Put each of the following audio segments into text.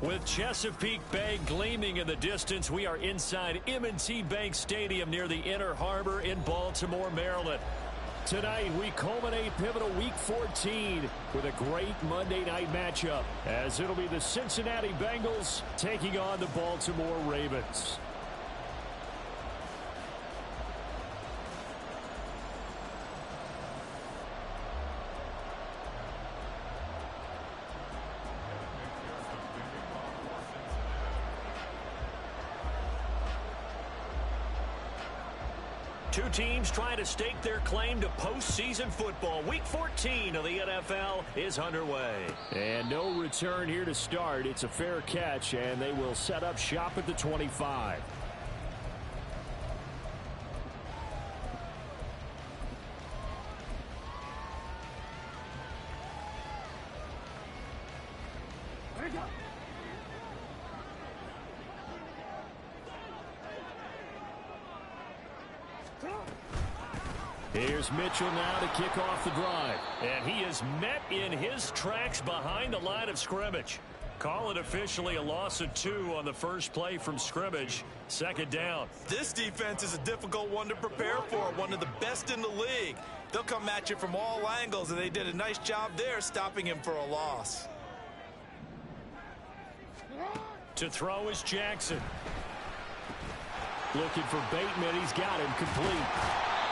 With Chesapeake Bay gleaming in the distance, we are inside M&T Bank Stadium near the Inner Harbor in Baltimore, Maryland. Tonight, we culminate pivotal Week 14 with a great Monday night matchup, as it'll be the Cincinnati Bengals taking on the Baltimore Ravens. Two teams trying to stake their claim to postseason football. Week 14 of the NFL is underway. And no return here to start. It's a fair catch, and they will set up shop at the 25. Here's Mitchell now to kick off the drive. And he is met in his tracks behind the line of scrimmage. Call it officially a loss of 2 on the first play from scrimmage. Second down. This defense is a difficult one to prepare for. One of the best in the league. They'll come at you from all angles, and they did a nice job there stopping him for a loss. To throw is Jackson. Looking for Bateman. He's got him complete.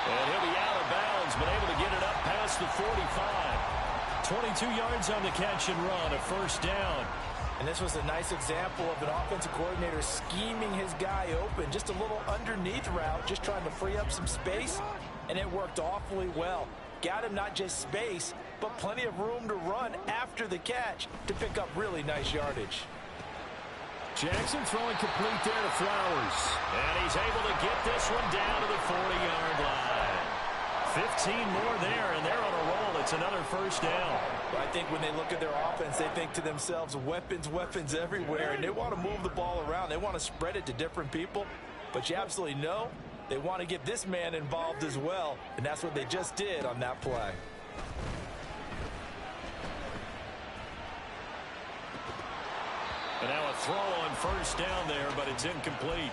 And he'll be out of bounds, but able to get it up past the 45. 22 yards on the catch and run, a first down. And this was a nice example of an offensive coordinator scheming his guy open. Just a little underneath route, just trying to free up some space, and it worked awfully well. Got him not just space, but plenty of room to run after the catch to pick up really nice yardage. Jackson throwing complete there to Flowers. And he's able to get this one down to the 40-yard line. 15 more there, and they're on a roll. It's another first down. Well, I think when they look at their offense, they think to themselves, weapons, weapons everywhere, and they want to move the ball around. They want to spread it to different people, but you absolutely know they want to get this man involved as well, and that's what they just did on that play. And now a throw on first down there, but it's incomplete.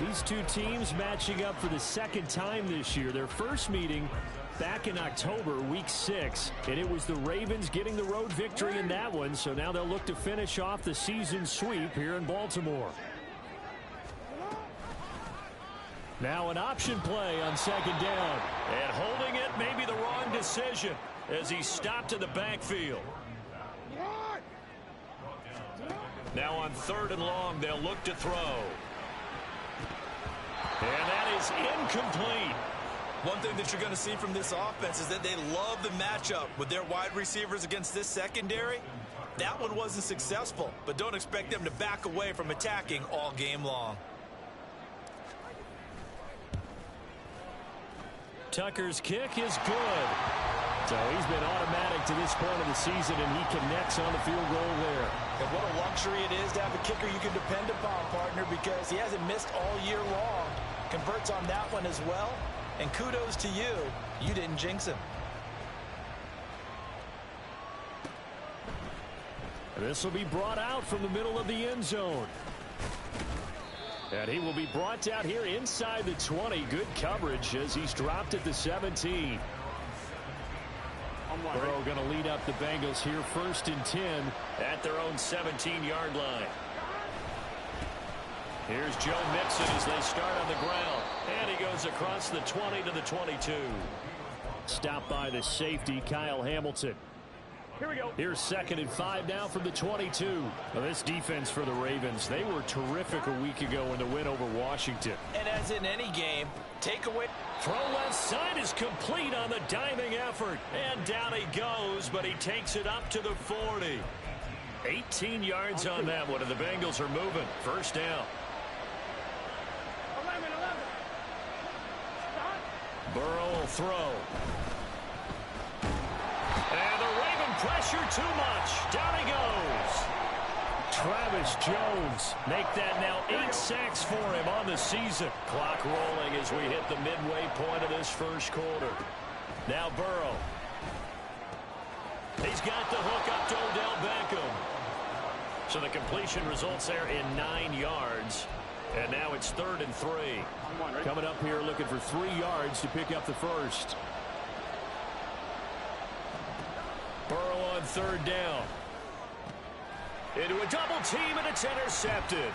These two teams matching up for the second time this year. Their first meeting back in October, Week 6, and it was the Ravens getting the road victory in that one, so now they'll look to finish off the season sweep here in Baltimore. Now an option play on second down, and holding it may be the wrong decision as he stopped in the backfield. Now on third and long, they'll look to throw. And that is incomplete. One thing that you're going to see from this offense is that they love the matchup with their wide receivers against this secondary. That one wasn't successful, but don't expect them to back away from attacking all game long. Tucker's kick is good. So he's been automatic to this point of the season, and he connects on the field goal there. And what a luxury it is to have a kicker you can depend upon, partner, because he hasn't missed all year long. Converts on that one as well. And kudos to you. You didn't jinx him. This will be brought out from the middle of the end zone. And he will be brought down here inside the 20. Good coverage as he's dropped at the 17. Burrow going to lead up the Bengals here first and 10 at their own 17-yard line. Here's Joe Mixon as they start on the ground. And he goes across the 20 to the 22. Stopped by the safety, Kyle Hamilton. Here we go. Here's second and 5 now from the 22. Well, this defense for the Ravens, they were terrific a week ago in the win over Washington. And as in any game, takeaway. Throw left side is complete on the diving effort. And down he goes, but he takes it up to the 40. 18 yards on that one, and the Bengals are moving. First down. 11. Burrow will throw. And the Raven pressure too much. Down he goes. Travis Jones make that now 8 sacks for him on the season. Clock rolling as we hit the midway point of this first quarter. Now Burrow. He's got the hook up to Odell Beckham. So the completion results there in 9 yards. And now it's 3rd and 3. Coming up here looking for 3 yards to pick up the first. Burrow on 3rd down. Into a double team, and it's intercepted.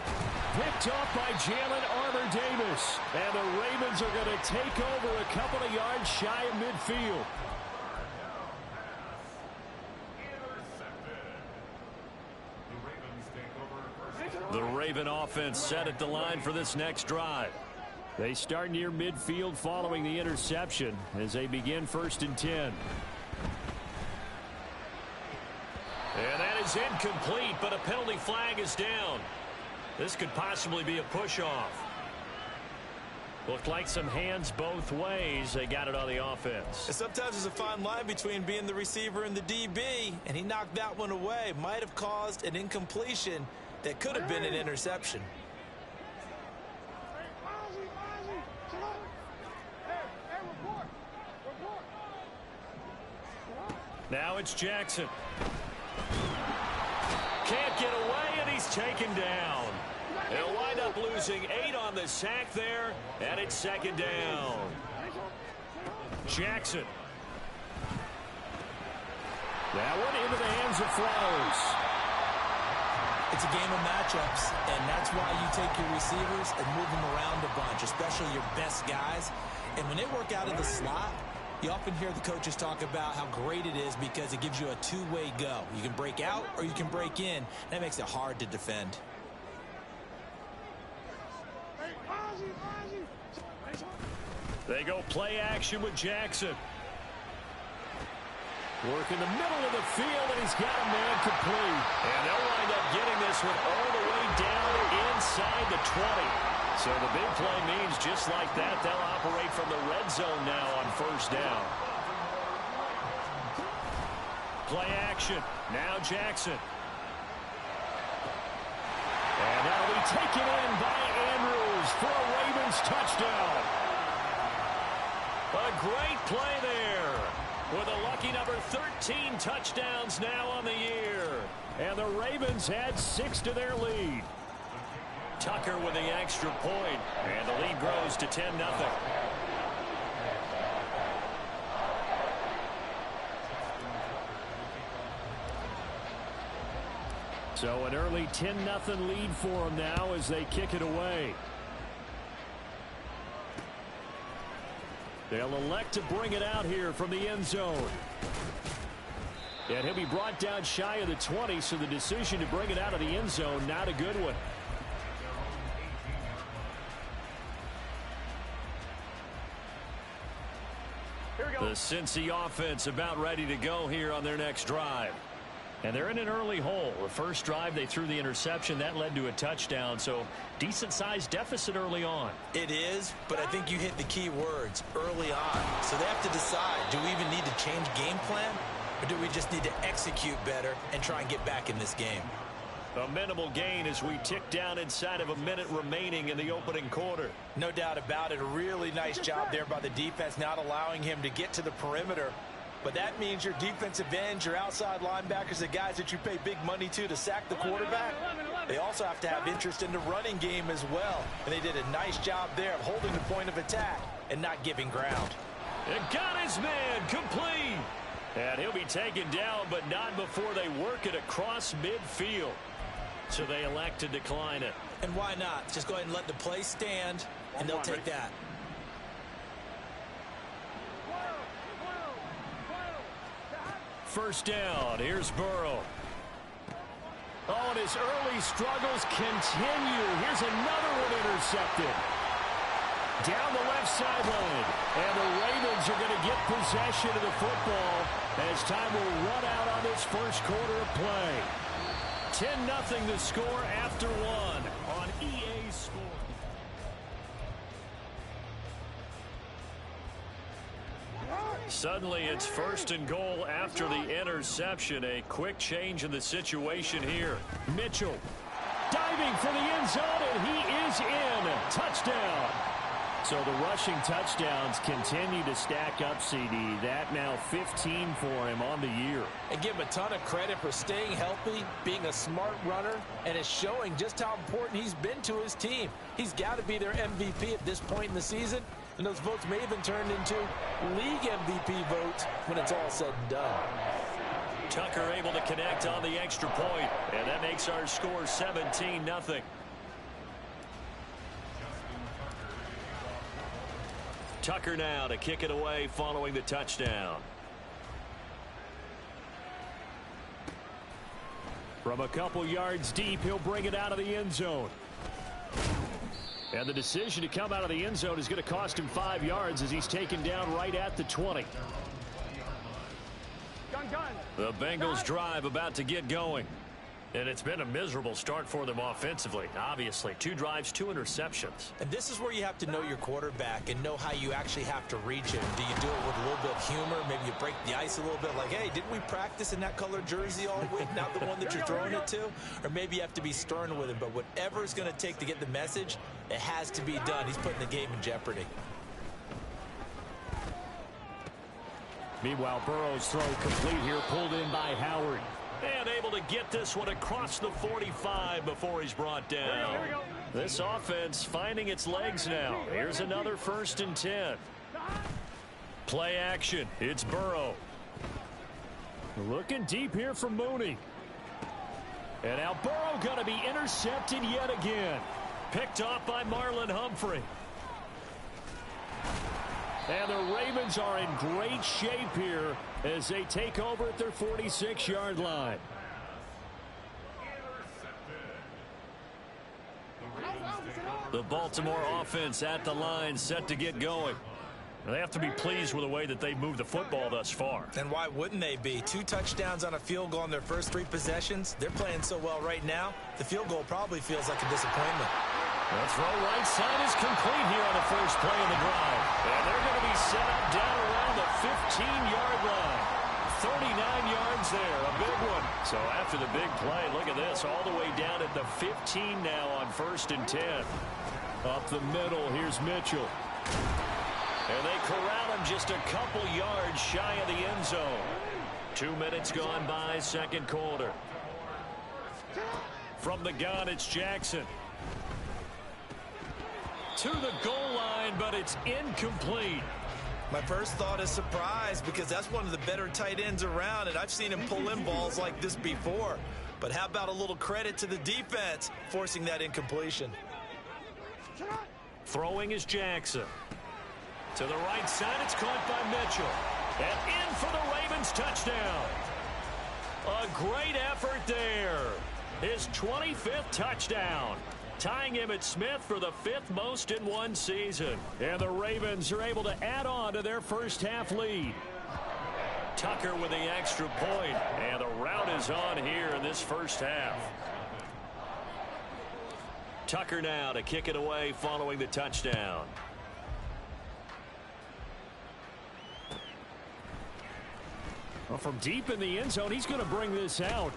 Picked off by Jalen Armour-Davis. And the Ravens are going to take over a couple of yards shy of midfield. The Raven offense set at the line for this next drive. They start near midfield following the interception as they begin 1st and 10. And that is incomplete, but a penalty flag is down. This could possibly be a push-off. Looked like some hands both ways. They got it on the offense. And sometimes there's a fine line between being the receiver and the DB, and he knocked that one away. Might have caused an incompletion that could have been an interception. Now it's Jackson. Can't get away, and he's taken down. They'll wind up losing 8 on the sack there, and it's 2nd down. Jackson. That one into the hands of Flowers. It's a game of matchups, and that's why you take your receivers and move them around a bunch, especially your best guys. And when they work out of the slot, you often hear the coaches talk about how great it is because it gives you a two-way go. You can break out or you can break in. That makes it hard to defend. They go play action with Jackson. Work in the middle of the field, and he's got a man complete. And they'll wind up getting this one all the way down inside the 20. So the big play means just like that, they'll operate from the red zone now on 1st down. Play action. Now Jackson. And that'll be taken in by Andrews for a Ravens touchdown. A great play there. With a lucky number 13 touchdowns now on the year. And the Ravens add 6 to their lead. Tucker with the extra point. And the lead grows to 10-0. So an early 10-0 lead for them now as they kick it away. They'll elect to bring it out here from the end zone. And he'll be brought down shy of the 20, so the decision to bring it out of the end zone, not a good one. The Cincy offense about ready to go here on their next drive. And they're in an early hole. The first drive, they threw the interception. That led to a touchdown, so decent-sized deficit early on. It is, but I think you hit the key words, early on. So they have to decide, do we even need to change game plan, or do we just need to execute better and try and get back in this game? A minimal gain as we tick down inside of a minute remaining in the opening quarter. No doubt about it. A really nice job there by the defense, not allowing him to get to the perimeter. But that means your defensive ends, your outside linebackers, the guys that you pay big money to sack the quarterback, they also have to have interest in the running game as well. And they did a nice job there of holding the point of attack and not giving ground. And got his man complete. And he'll be taken down, but not before they work it across midfield. So they elect to decline it. And why not? Just go ahead and let the play stand, and they'll take that. First down. Here's Burrow. Oh, and his early struggles continue. Here's another one intercepted. Down the left sideline. And the Ravens are going to get possession of the football as time will run out on this first quarter of play. 10-0 the score after one on EA Sports. Suddenly it's 1st and goal after the interception. A quick change in the situation here. Mitchell diving for the end zone, and he is in. Touchdown. So the rushing touchdowns continue to stack up, CD. That now 15 for him on the year. And give him a ton of credit for staying healthy, being a smart runner, and it's showing just how important he's been to his team. He's got to be their MVP at this point in the season, and those votes may even turn into league MVP votes when it's all said and done. Tucker able to connect on the extra point, and that makes our score 17-0. Tucker now to kick it away following the touchdown. From a couple yards deep, he'll bring it out of the end zone. And the decision to come out of the end zone is going to cost him 5 yards as he's taken down right at the 20. The Bengals drive about to get going. And it's been a miserable start for them offensively, obviously. 2 drives, 2 interceptions. And this is where you have to know your quarterback and know how you actually have to reach him. Do you do it with a little bit of humor? Maybe you break the ice a little bit like, hey, didn't we practice in that colored jersey all week, not the one that you're throwing it to? Or maybe you have to be stern with him. But whatever it's going to take to get the message, it has to be done. He's putting the game in jeopardy. Meanwhile, Burrow's throw complete here, pulled in by Howard. And able to get this one across the 45 before he's brought down. Here we go. This offense finding its legs now. Here's another 1st and 10. Play action. It's Burrow. Looking deep here from Mooney. And now Burrow going to be intercepted yet again. Picked off by Marlon Humphrey. And the Ravens are in great shape here as they take over at their 46-yard line. The Baltimore offense at the line, set to get going. They have to be pleased with the way that they've moved the football thus far. And why wouldn't they be? 2 touchdowns on a field goal in their first 3 possessions. They're playing so well right now, the field goal probably feels like a disappointment. The throw right side is complete here on the first play of the drive. And they're going to be set up down around the 15-yard line. 39 yards there, a big one. So after the big play, look at this, all the way down at the 15 now on 1st and 10. Up the middle, here's Mitchell. And they corral him just a couple yards shy of the end zone. 2 minutes gone by, second quarter. From the gun, it's Jackson. To the goal line, but it's incomplete. My first thought is surprise because that's one of the better tight ends around, and I've seen him pull in balls like this before. But how about a little credit to the defense forcing that incompletion? Throwing is Jackson. To the right side, it's caught by Mitchell. And in for the Ravens touchdown. A great effort there. His 25th touchdown. Tying him at Smith for the 5th most in one season. And the Ravens are able to add on to their first half lead. Tucker with the extra point. And the rout is on here in this first half. Tucker now to kick it away following the touchdown. Well, from deep in the end zone, he's going to bring this out.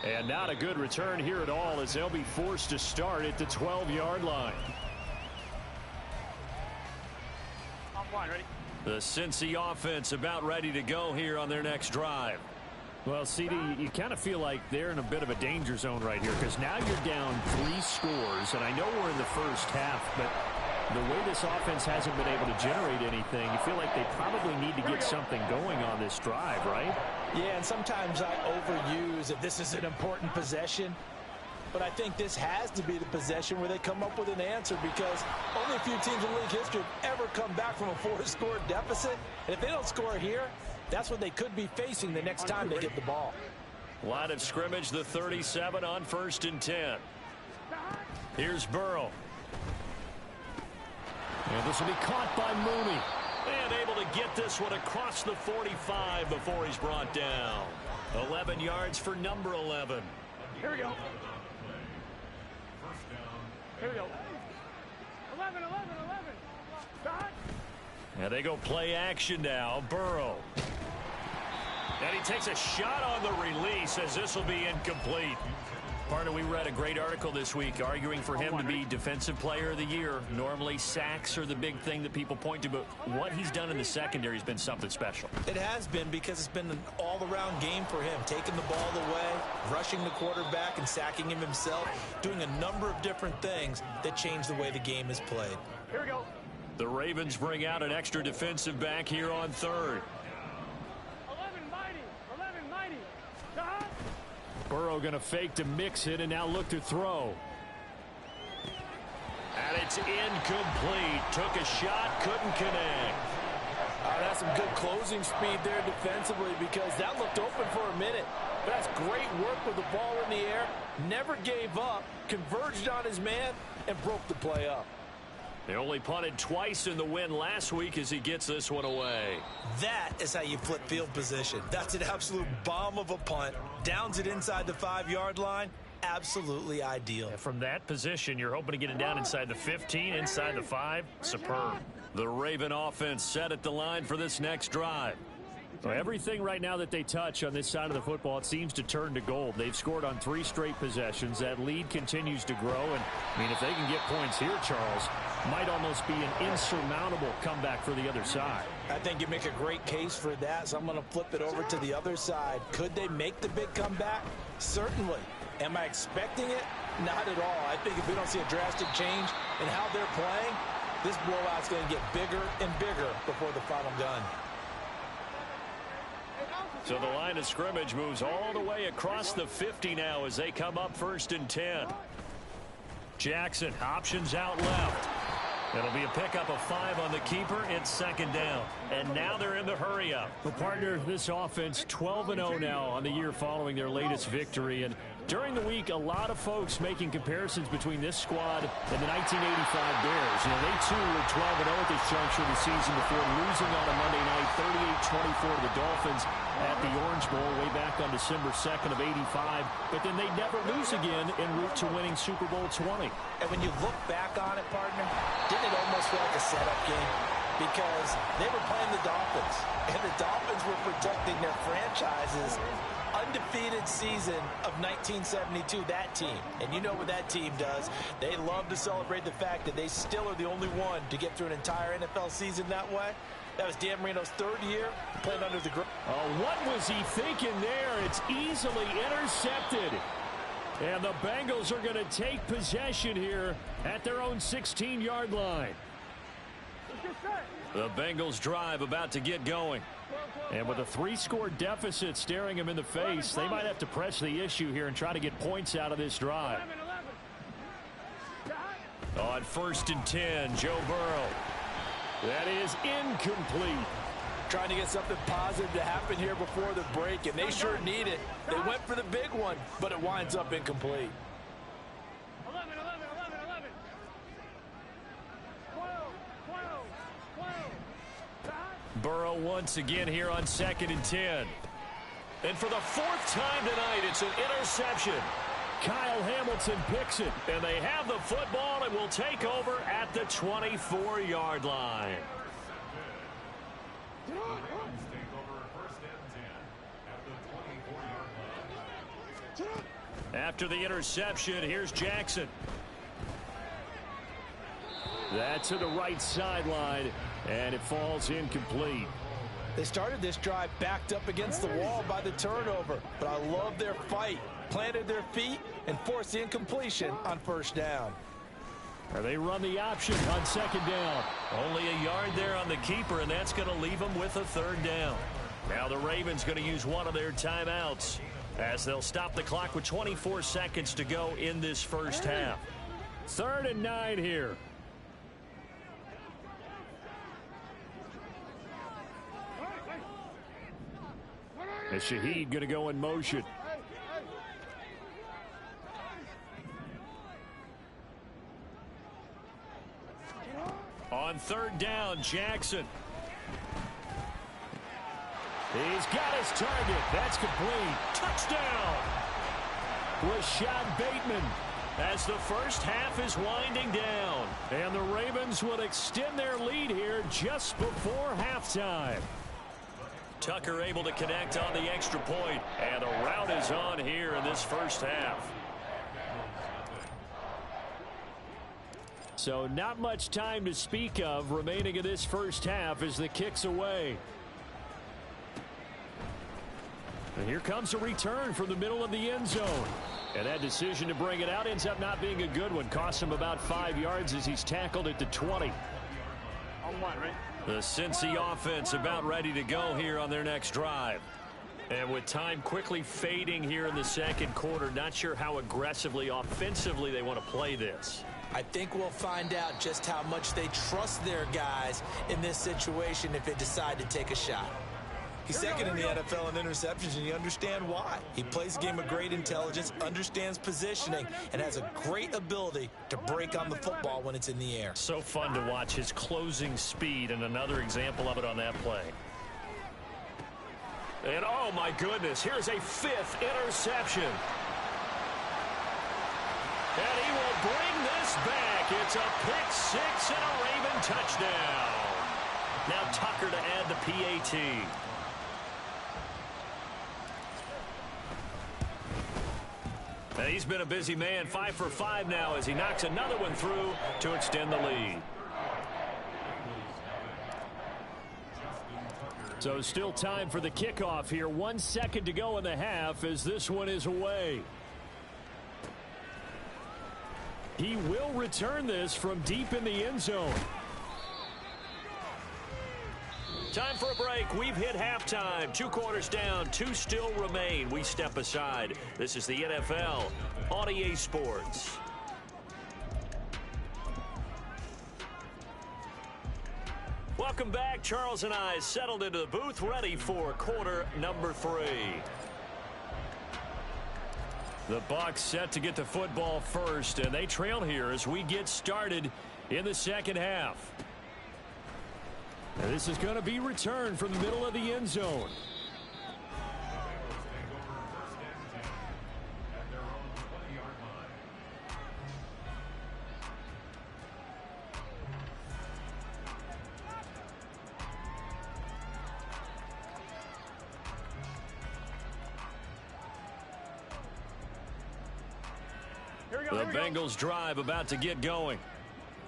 And not a good return here at all as they'll be forced to start at the 12-yard line. Offline, ready? The Cincy offense about ready to go here on their next drive. Well, CD, you kind of feel like they're in a bit of a danger zone right here because now you're down 3 scores, and I know we're in the first half, but the way this offense hasn't been able to generate anything, you feel like they probably need to get something going on this drive, right? Yeah, and sometimes I overuse if this is an important possession. But I think this has to be the possession where they come up with an answer because only a few teams in league history have ever come back from a 4-score deficit. And if they don't score here, that's what they could be facing the next time they get the ball. Line of scrimmage, the 37 on 1st and 10. Here's Burrow. And this will be caught by Mooney. And able to get this one across the 45 before he's brought down. 11 yards for number 11. Here we go. Here we go. 11. And they go play action now. Burrow. And he takes a shot on the release as this will be incomplete. Partner, we read a great article this week arguing for him to be Defensive Player of the Year. Normally, sacks are the big thing that people point to, but what he's done in the secondary has been something special. It has been, because it's been an all-around game for him, taking the ball away, rushing the quarterback and sacking him himself, doing a number of different things that change the way the game is played. Here we go. The Ravens bring out an extra defensive back here on third. 11 mighty. 11 mighty. Burrow going to fake to mix it and now look to throw. And it's incomplete. Took a shot, couldn't connect. That's some good closing speed there defensively, because that looked open for a minute. But that's great work with the ball in the air. Never gave up, converged on his man, and broke the play up. They only punted twice in the win last week as he gets this one away. That is how you flip field position. That's an absolute bomb of a punt. Downs it inside the 5-yard line. Absolutely ideal. And from that position, you're hoping to get it down inside the 15, inside the 5. Superb. The Raven offense set at the line for this next drive. So everything right now that they touch on this side of the football, it seems to turn to gold. They've scored on 3 straight possessions. That lead continues to grow. And, I mean, if they can get points here, Charles, might almost be an insurmountable comeback for the other side. I think you make a great case for that, so I'm going to flip it over to the other side. Could they make the big comeback? Certainly. Am I expecting it? Not at all. I think if we don't see a drastic change in how they're playing, this blowout's going to get bigger and bigger before the final gun. So the line of scrimmage moves all the way across the 50 now as they come up 1st and 10. Jackson options out left. It'll be a pickup of 5 on the keeper. It's 2nd down. And now they're in the hurry up. Well, partner, this offense 12-0 now on the year following their latest victory. And during the week, a lot of folks making comparisons between this squad and the 1985 Bears. You know, they too were 12-0 at this juncture of the season before losing on a Monday night 38-24 to the Dolphins at the Orange Bowl way back on December 2nd of 85. But then they never lose again en route to winning Super Bowl 20. And when you look back on it, partner, didn't it almost feel like a setup game? Because they were playing the Dolphins, and the Dolphins were protecting their franchise's undefeated season of 1972, that team. And you know what that team does. They love to celebrate the fact that they still are the only one to get through an entire NFL season that way. That was Dan Marino's 3rd year playing under the grip. Oh, what was he thinking there? It's easily intercepted. And the Bengals are going to take possession here at their own 16-yard line. The Bengals drive about to get going. And with a 3-score deficit staring them in the face, they might have to press the issue here and try to get points out of this drive. On 1st and 10, Joe Burrow. That is incomplete. Trying to get something positive to happen here before the break, and they sure need it. They went for the big one, but it winds up incomplete. 11, 11, 11, 11. 12, 12, 12. Burrow once again here on 2nd and 10. And for the 4th time tonight, it's an interception. Kyle Hamilton picks it, and they have the football and will take over at the 24-yard line. After the interception, here's Jackson. That's to the right sideline, and it falls incomplete. They started this drive backed up against the wall by the turnover, but I love their fight. Planted their feet and forced the incompletion on 1st down. They run the option on 2nd down. Only a yard there on the keeper, and that's going to leave them with a 3rd down. Now the Ravens going to use one of their timeouts as they'll stop the clock with 24 seconds to go in this 1st half. 3rd and 9 here. And Shaheed going to go in motion. On 3rd down, Jackson. He's got his target. That's complete. Touchdown. Rashad Bateman as the 1st half is winding down. And the Ravens will extend their lead here just before halftime. Tucker able to connect on the extra point. And the route is on here in this 1st half. So not much time to speak of remaining in this first half as the kick's away. And here comes a return from the middle of the end zone. And that decision to bring it out ends up not being a good one. Costs him about 5 yards as he's tackled at the 20. On one, right? The Cincy offense about ready to go here on their next drive. And with time quickly fading here in the second quarter, not sure how aggressively, offensively they want to play this. I think we'll find out just how much they trust their guys in this situation if they decide to take a shot. He's second in the NFL in interceptions, and you understand why. He plays a game of great intelligence, understands positioning, and has a great ability to break on the football when it's in the air. So fun to watch his closing speed, and another example of it on that play. And oh my goodness, here's a 5th interception. And he will bring this back. It's a pick 6 and a Raven touchdown. Now Tucker to add the PAT. And he's been a busy man, 5 for 5 now as he knocks another one through to extend the lead. So still time for the kickoff here. 1 second to go in the half as this one is away. He will return this from deep in the end zone. Time for a break. We've hit halftime. 2 quarters down. 2 still remain. We step aside. This is the NFL on EA Sports. Welcome back. Charles and I settled into the booth, ready for quarter number 3. The Bucs set to get the football first, and they trail here as we get started in the second half. And this is going to be returned from the middle of the end zone. The Bengals drive about to get going.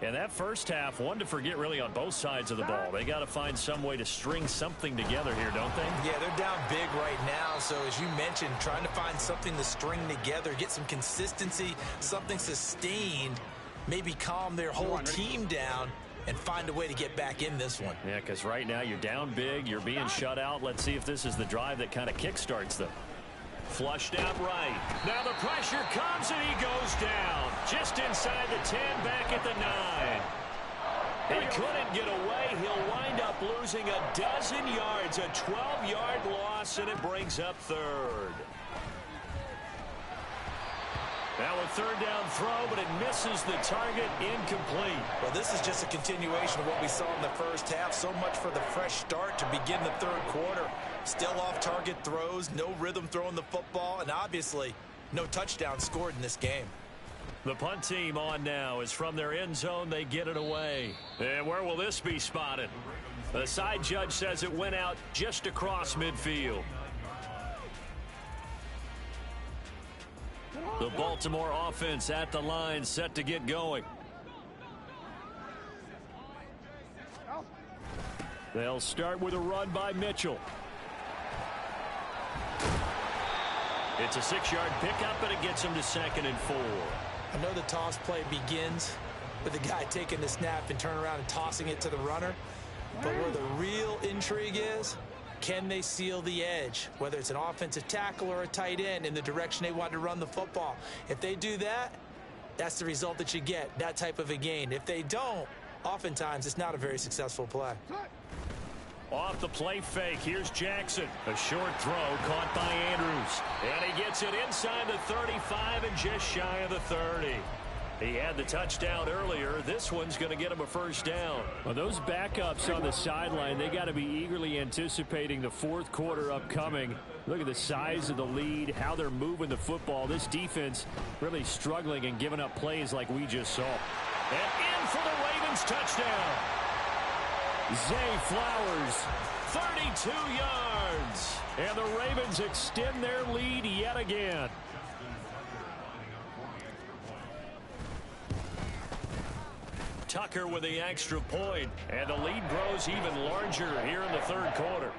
And that first half, one to forget really on both sides of the ball. They got to find some way to string something together here, don't they? Yeah, they're down big right now. So as you mentioned, trying to find something to string together, get some consistency, something sustained, maybe calm their whole team down and find a way to get back in this one. Yeah, because right now you're down big, you're being shut out. Let's see if this is the drive that kind of kickstarts them. Flushed out right. Now the pressure comes and he goes down. Just inside the 10, back at the 9. He couldn't get away. He'll wind up losing a dozen yards. A 12-yard loss, and it brings up 3rd. Now a 3rd down throw, but it misses the target, incomplete. Well, this is just a continuation of what we saw in the first half. So much for the fresh start to begin the 3rd quarter. Still off-target throws, no rhythm throwing the football, and obviously no touchdown scored in this game. The punt team on now is from their end zone. They get it away. And where will this be spotted? The side judge says it went out just across midfield. The Baltimore offense at the line, set to get going. They'll start with a run by Mitchell. It's a 6-yard pickup, and it gets him to 2nd and 4. I know the toss play begins with the guy taking the snap and turning around and tossing it to the runner. But where the real intrigue is, can they seal the edge, whether it's an offensive tackle or a tight end, in the direction they want to run the football? If they do that, that's the result that you get, that type of a gain. If they don't, oftentimes it's not a very successful play. Off the play fake, here's Jackson. A short throw caught by Andrews. And he gets it inside the 35 and just shy of the 30. He had the touchdown earlier. This one's going to get him a 1st down. Well, those backups on the sideline, they got to be eagerly anticipating the 4th quarter upcoming. Look at the size of the lead, how they're moving the football. This defense really struggling and giving up plays like we just saw. And in for the Ravens touchdown. Zay Flowers, 32 yards. And the Ravens extend their lead yet again. Tucker with the extra point, and the lead grows even larger here in the third quarter.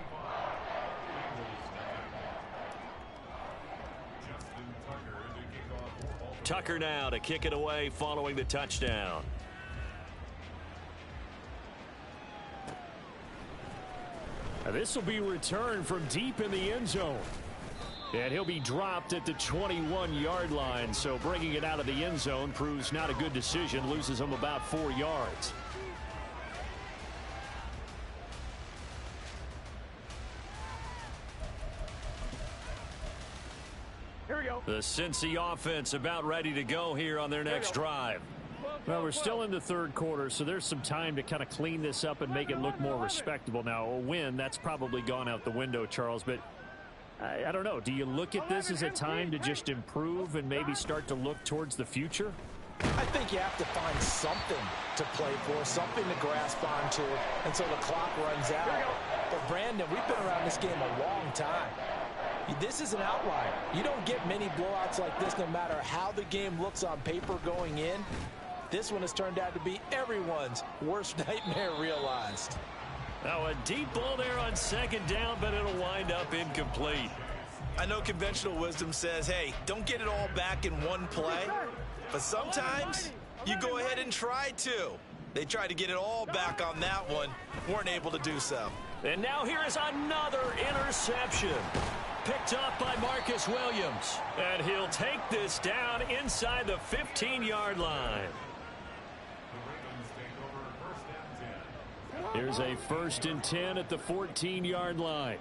Tucker now to kick it away following the touchdown. This will be returned from deep in the end zone. And he'll be dropped at the 21-yard line, so bringing it out of the end zone proves not a good decision, loses him about 4 yards. Here we go. The Cincy offense about ready to go here on their next drive. Well, we're still in the third quarter, so there's some time to kind of clean this up and make it look more respectable. Now, a win, that's probably gone out the window, Charles, but I don't know. Do you look at this as a time to just improve and maybe start to look towards the future? I think you have to find something to play for, something to grasp onto until the clock runs out. But, Brandon, we've been around this game a long time. This is an outlier. You don't get many blowouts like this no matter how the game looks on paper going in. This one has turned out to be everyone's worst nightmare realized. Now a deep ball there on second down, but it'll wind up incomplete. I know conventional wisdom says, hey, don't get it all back in one play. But sometimes you go ahead and try to. They tried to get it all back on that one. Weren't able to do so. And now here is another interception. Picked up by Marcus Williams. And he'll take this down inside the 15-yard line. Here's a 1st and 10 at the 14-yard line.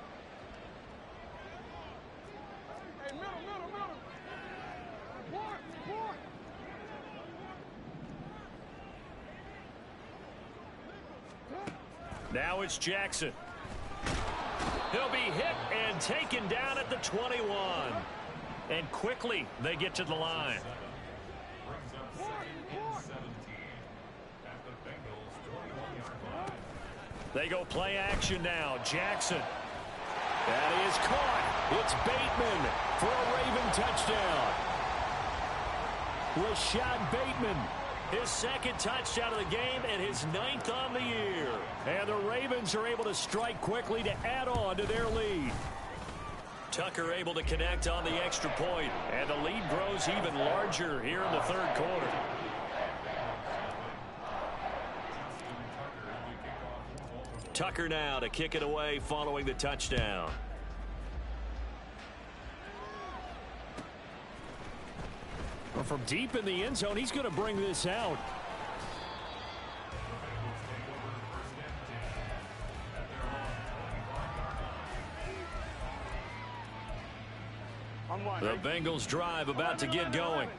Now it's Jackson. He'll be hit and taken down at the 21. And quickly they get to the line. They go play action now. Jackson. That is caught. It's Bateman for a Raven touchdown. Rashad Bateman, his 2nd touchdown of the game and his 9th on the year. And the Ravens are able to strike quickly to add on to their lead. Tucker able to connect on the extra point, and the lead grows even larger here in the third quarter. Tucker now to kick it away following the touchdown. Well, from deep in the end zone, he's going to bring this out. The Bengals drive about to get going.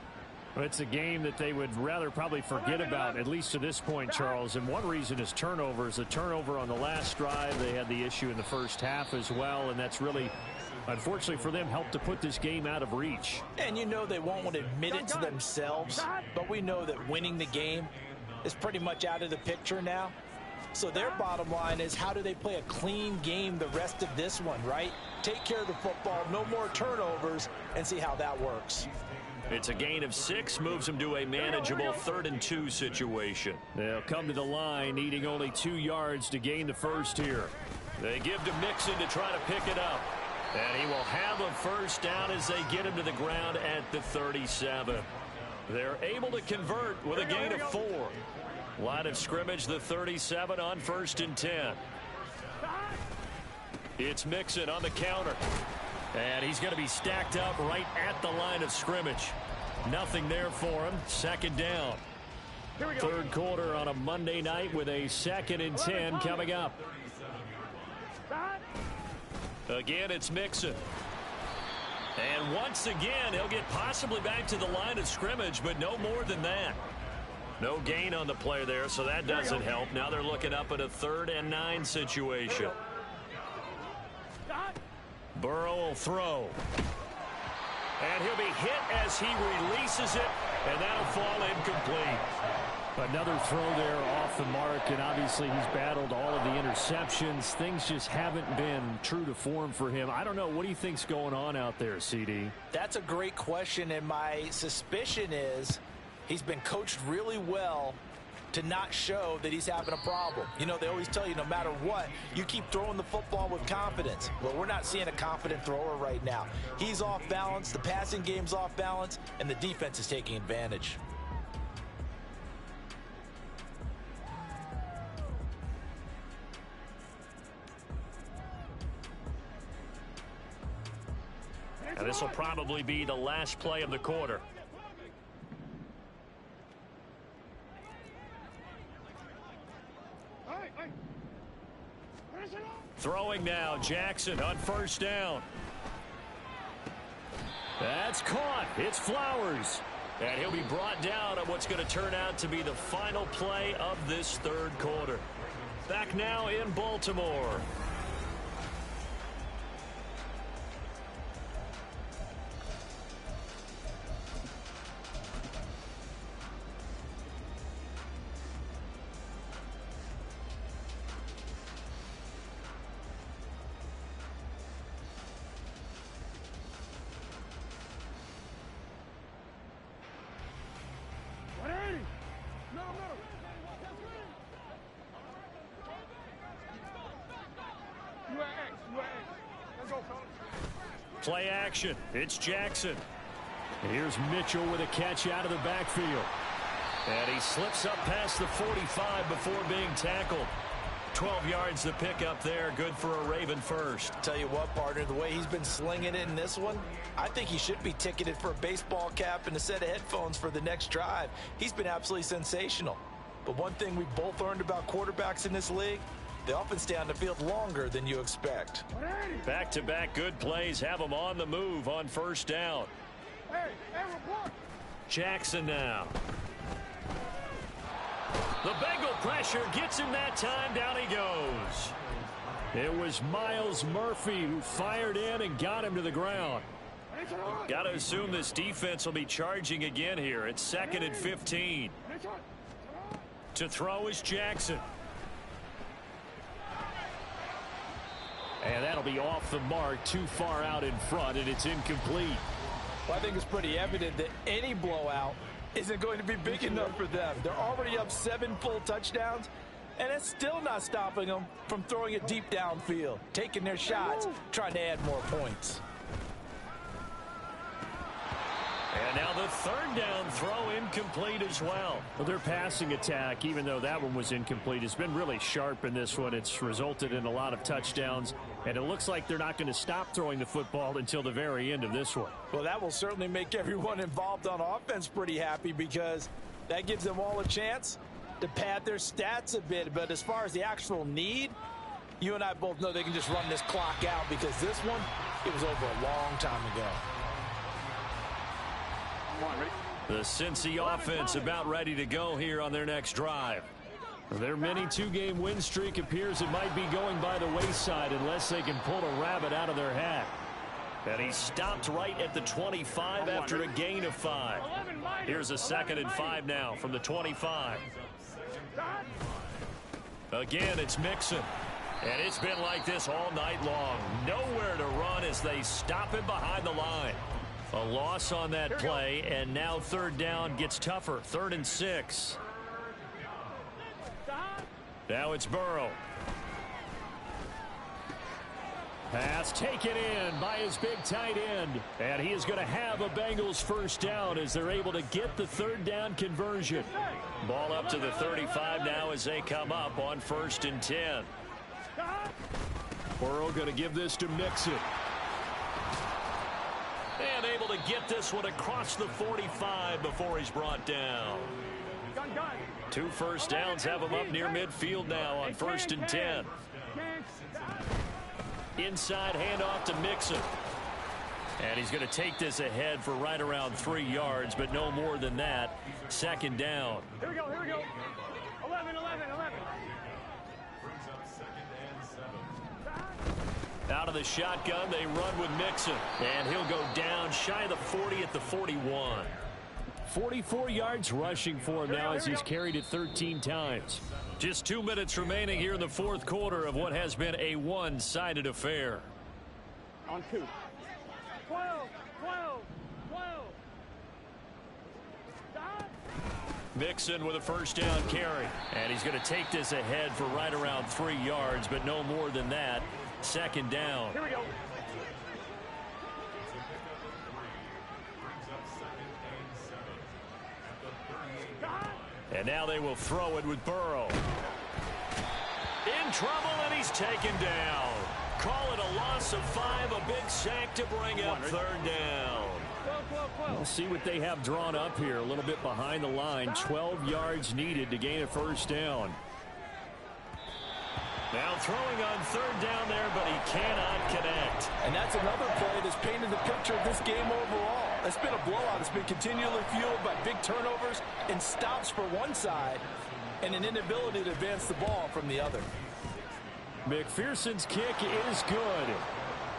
It's a game that they would rather probably forget about, at least to this point, Charles. And one reason is turnovers. The turnover on the last drive, they had the issue in the first half as well, and that's really, unfortunately for them, helped to put this game out of reach. And you know they won't want to admit it to themselves, but we know that winning the game is pretty much out of the picture now. So their bottom line is, how do they play a clean game the rest of this one, right? Take care of the football, no more turnovers, and see how that works. It's a gain of 6, moves them to a manageable 3rd and 2 situation. They'll come to the line, needing only 2 yards to gain the first here. They give to Mixon to try to pick it up. And he will have a first down as they get him to the ground at the 37. They're able to convert with a gain of 4. Line of scrimmage, the 37 on 1st and 10. It's Mixon on the counter. And he's going to be stacked up right at the line of scrimmage. Nothing there for him. 2nd down. Third quarter on a Monday night with a 2nd and 10 coming up. Again, it's Mixon. And once again, he'll get possibly back to the line of scrimmage, but no more than that. No gain on the play there, so that doesn't help. Now they're looking up at a 3rd and 9 situation. Burrow will throw. And he'll be hit as he releases it, and that'll fall incomplete. Another throw there off the mark, and obviously he's battled all of the interceptions. Things just haven't been true to form for him. I don't know. What do you think's going on out there, CD? That's a great question, and my suspicion is he's been coached really well to not show that he's having a problem. You know, they always tell you no matter what, you keep throwing the football with confidence. Well, we're not seeing a confident thrower right now. He's off balance, the passing game's off balance, and the defense is taking advantage. And this will probably be the last play of the quarter. Throwing now, Jackson on first down. That's caught. It's Flowers. And he'll be brought down on what's going to turn out to be the final play of this third quarter. Back now in Baltimore. Play action. It's Jackson. And here's Mitchell with a catch out of the backfield. And he slips up past the 45 before being tackled. 12 yards to pick up there. Good for a Raven first. Tell you what, partner, the way he's been slinging it in this one, I think he should be ticketed for a baseball cap and a set of headphones for the next drive. He's been absolutely sensational. But one thing we both learned about quarterbacks in this league, they often stay on the field longer than you expect. Back-to-back good plays have him on the move on first down. Jackson now. The Bengal pressure gets him that time. Down he goes. It was Miles Murphy who fired in and got him to the ground. Got to assume this defense will be charging again here. It's 2nd and 15. To throw is Jackson. And that'll be off the mark, too far out in front, and it's incomplete. Well, I think it's pretty evident that any blowout isn't going to be big enough for them. They're already up 7 full touchdowns, and it's still not stopping them from throwing it deep downfield, taking their shots, trying to add more points. And now the third down throw incomplete as well. Well, their passing attack, even though that one was incomplete, has been really sharp in this one. It's resulted in a lot of touchdowns, and it looks like they're not going to stop throwing the football until the very end of this one. Well, that will certainly make everyone involved on offense pretty happy because that gives them all a chance to pad their stats a bit. But as far as the actual need, you and I both know they can just run this clock out because this one, it was over a long time ago. The Cincy offense about ready to go here on their next drive. Their mini 2-game win streak appears it might be going by the wayside unless they can pull a rabbit out of their hat. And he stopped right at the 25 after a gain of 5. Here's a 2nd and 5 now from the 25. Again, it's Mixon. And it's been like this all night long. Nowhere to run as they stop him behind the line. A loss on that play, and now third down gets tougher. 3rd and 6. Now it's Burrow. Pass taken in by his big tight end. And he is going to have a Bengals first down as they're able to get the third down conversion. Ball up to the 35 now as they come up on 1st and 10. Burrow going to give this to Mixon. And able to get this one across the 45 before he's brought down. 2 first downs have him up near midfield now on 1st and 10. Inside handoff to Mixon. And he's going to take this ahead for right around 3 yards, but no more than that. 2nd down. Here we go, here we go. 11. Out of the shotgun, they run with Mixon. And he'll go down shy of the 40 at the 41. 44 yards rushing for him now as he's carried it 13 times. Just 2 minutes remaining here in the 4th quarter of what has been a one-sided affair. On 2. 12. Mixon with a first down carry. And he's going to take this ahead for right around 3 yards, but no more than that. Second down. Here we go. And now they will throw it with Burrow. In trouble, and he's taken down. Call it a loss of 5, a big sack to bring up third down. We'll see what they have drawn up here. A little bit behind the line. 12 yards needed to gain a first down. Now throwing on third down there, but he cannot connect. And that's another play that's painted the picture of this game overall. It's been a blowout. It's been continually fueled by big turnovers and stops for one side and an inability to advance the ball from the other. McPherson's kick is good.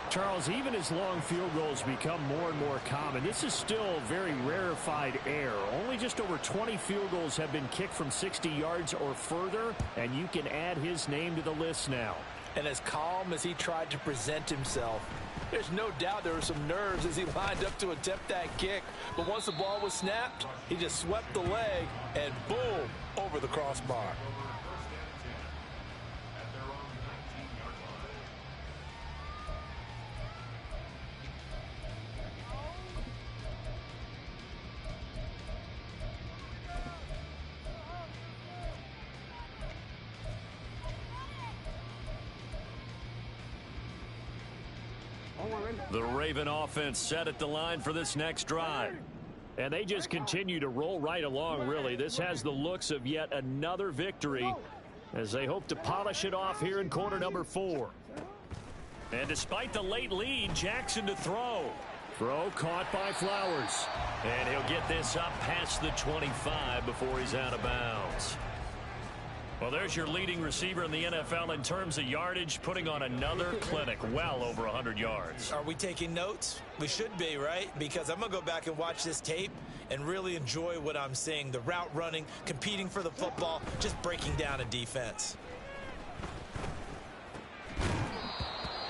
Charles, even as long field goals become more and more common, this is still very rarefied air. Only just over 20 field goals have been kicked from 60 yards or further, and you can add his name to the list now. And as calm as he tried to present himself, there's no doubt there were some nerves as he lined up to attempt that kick. But once the ball was snapped, he just swept the leg and boom, over the crossbar. The Raven offense set at the line for this next drive. And they just continue to roll right along, really. This has the looks of yet another victory as they hope to polish it off here in quarter number 4. And despite the late lead, Jackson to throw. Throw caught by Flowers. And he'll get this up past the 25 before he's out of bounds. Well, there's your leading receiver in the NFL in terms of yardage, putting on another clinic, well over 100 yards. Are we taking notes? We should be, right? Because I'm going to go back and watch this tape and really enjoy what I'm seeing. The route running, competing for the football, just breaking down a defense.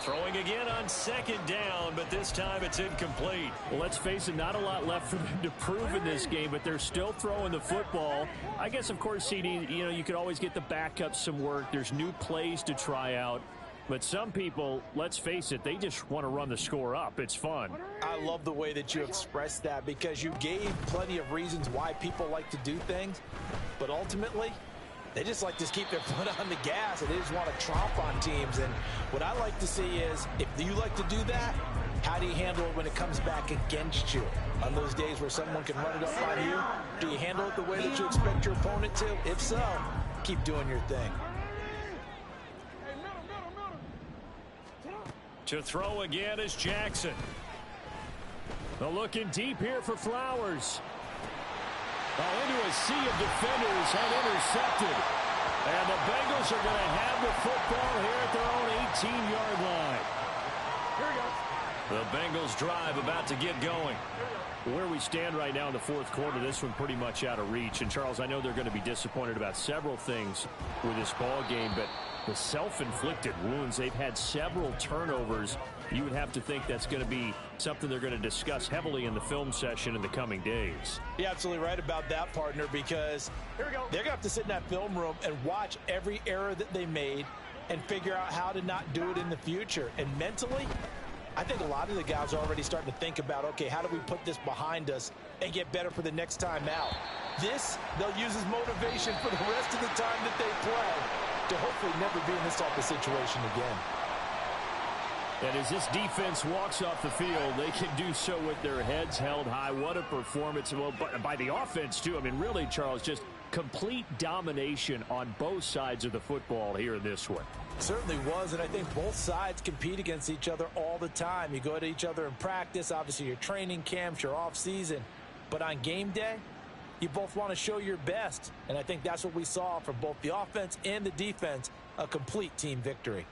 Throwing again on second down, but this time it's incomplete. Well, let's face it, not a lot left for them to prove in this game, but they're still throwing the football. I guess, of course, CD, you could always get the backups some work. There's new plays to try out. But some people, let's face it, they just want to run the score up. It's fun. I love the way that you expressed that because you gave plenty of reasons why people like to do things. But ultimately, they just like to keep their foot on the gas, and they just want to tromp on teams. And what I like to see is, if you like to do that, how do you handle it when it comes back against you? On those days where someone can run it up on you, do you handle it the way that you expect your opponent to? If so, keep doing your thing. To throw again is Jackson. They're looking deep here for Flowers. Into a sea of defenders and intercepted. And the Bengals are going to have the football here at their own 18-yard line. Here we go. The Bengals drive about to get going. Where we stand right now in the fourth quarter, this one pretty much out of reach. And, Charles, I know they're going to be disappointed about several things with this ball game, but the self-inflicted wounds, they've had several turnovers. You would have to think that's going to be something they're going to discuss heavily in the film session in the coming days. You're absolutely right about that, partner, because they're going to have to sit in that film room and watch every error that they made and figure out how to not do it in the future. And mentally, I think a lot of the guys are already starting to think about, okay, how do we put this behind us and get better for the next time out? This, they'll use as motivation for the rest of the time that they play to hopefully never be in this type of situation again. And as this defense walks off the field, they can do so with their heads held high. What a performance. Well, by the offense, too. I mean, really, Charles, just complete domination on both sides of the football here in this one. Certainly was, and I think both sides compete against each other all the time. You go at each other in practice, obviously your training camps, your off-season. But on game day, you both want to show your best. And I think that's what we saw from both the offense and the defense, a complete team victory.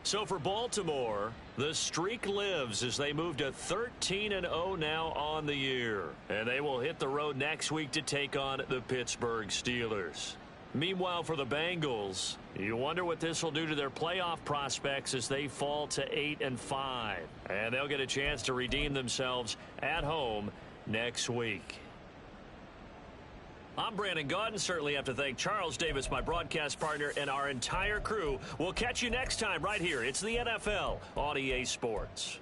So for Baltimore, the streak lives as they move to 13-0 now on the year. And they will hit the road next week to take on the Pittsburgh Steelers. Meanwhile, for the Bengals, you wonder what this will do to their playoff prospects as they fall to 8-5. And they'll get a chance to redeem themselves at home next week. I'm Brandon Gaudin. Certainly have to thank Charles Davis, my broadcast partner, and our entire crew. We'll catch you next time right here. It's the NFL on EA Sports.